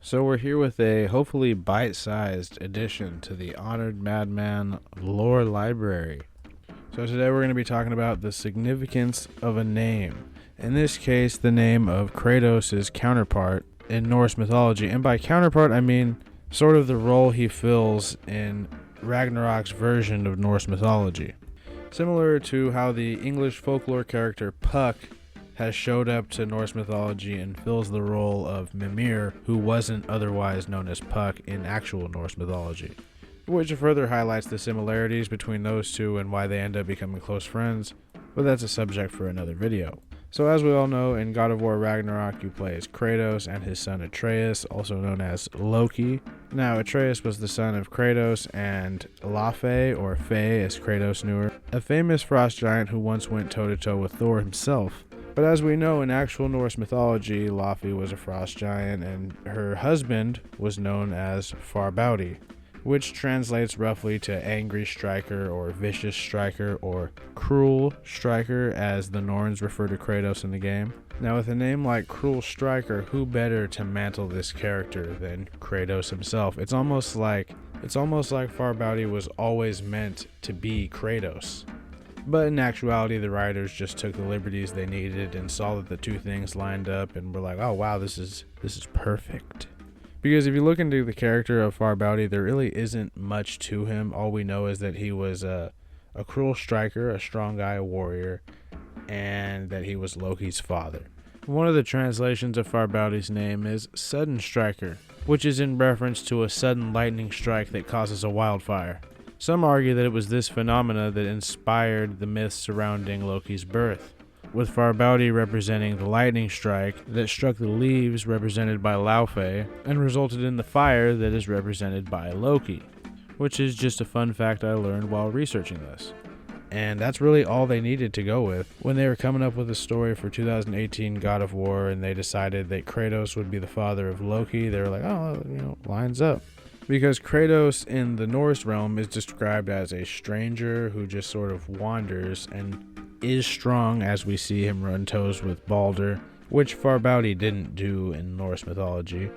So we're here with a hopefully bite-sized addition to the Honored Madman lore library. So today we're going to be talking about the significance of a name. In this case, the name of Kratos' counterpart in Norse mythology. And by counterpart, I mean sort of the role he fills in Ragnarok's version of Norse mythology. Similar to how the English folklore character Puck has showed up to Norse mythology and fills the role of Mimir, who wasn't otherwise known as Puck in actual Norse mythology, which further highlights the similarities between those two and why they end up becoming close friends, but that's a subject for another video. So as we all know, in God of War Ragnarok, you play as Kratos and his son Atreus, also known as Loki. Now, Atreus was the son of Kratos and Laufey, or Faye as Kratos knew her, a famous frost giant who once went toe-to-toe with Thor himself. But as we know, in actual Norse mythology, Laufey was a frost giant, and her husband was known as Farbauti, which translates roughly to angry striker or vicious striker or cruel striker, as the Norns refer to Kratos in the game. Now, with a name like Cruel Striker, who better to mantle this character than Kratos himself? It's almost like Farbauti was always meant to be Kratos. But in actuality, the writers just took the liberties they needed and saw that the two things lined up and were like, oh wow, this is perfect. Because if you look into the character of Farbauti, there really isn't much to him. All we know is that he was a cruel striker, a strong guy, a warrior, and that he was Loki's father. One of the translations of Farbauti's name is Sudden Striker, which is in reference to a sudden lightning strike that causes a wildfire. Some argue that it was this phenomena that inspired the myths surrounding Loki's birth, with Farbauti representing the lightning strike that struck the leaves represented by Laufey and resulted in the fire that is represented by Loki, which is just a fun fact I learned while researching this. And that's really all they needed to go with. When they were coming up with a story for 2018 God of War and they decided that Kratos would be the father of Loki, they were like, oh, lines up. Because Kratos in the Norse realm is described as a stranger who just sort of wanders and is strong, as we see him run toes with Balder, which Farbauti didn't do in Norse mythology.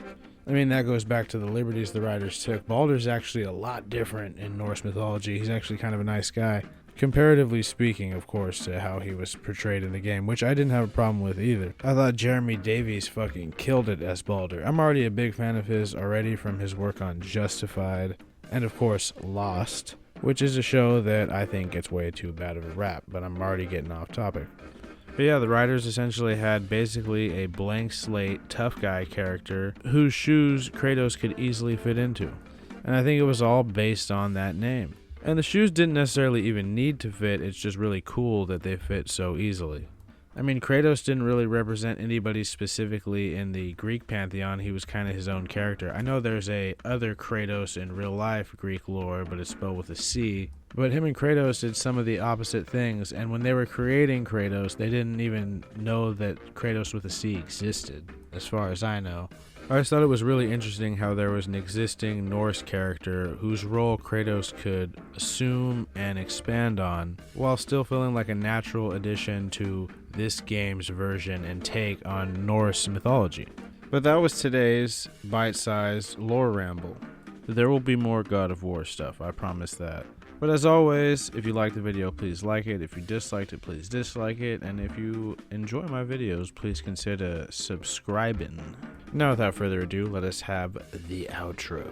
I mean, that goes back to the liberties the writers took. Balder's actually a lot different in Norse mythology. He's actually kind of a nice guy. Comparatively speaking, of course, to how he was portrayed in the game, which I didn't have a problem with either. I thought Jeremy Davies fucking killed it as Balder. I'm already a big fan of his already from his work on Justified, and of course, Lost, which is a show that I think gets way too bad of a rap, but I'm already getting off topic. But yeah, the writers essentially had basically a blank slate, tough guy character whose shoes Kratos could easily fit into. And I think it was all based on that name. And the shoes didn't necessarily even need to fit, it's just really cool that they fit so easily. I mean, Kratos didn't really represent anybody specifically in the Greek pantheon, he was kind of his own character. I know there's a other Kratos in real life Greek lore, but it's spelled with a C. But him and Kratos did some of the opposite things, and when they were creating Kratos, they didn't even know that Kratos with a C existed, as far as I know. I just thought it was really interesting how there was an existing Norse character whose role Kratos could assume and expand on, while still feeling like a natural addition to this game's version and take on Norse mythology. But that was today's bite-sized lore ramble. There will be more God of War stuff, I promise that. But as always, if you liked the video, please like it. If you disliked it, please dislike it. And if you enjoy my videos, please consider subscribing. Now, without further ado, let us have the outro.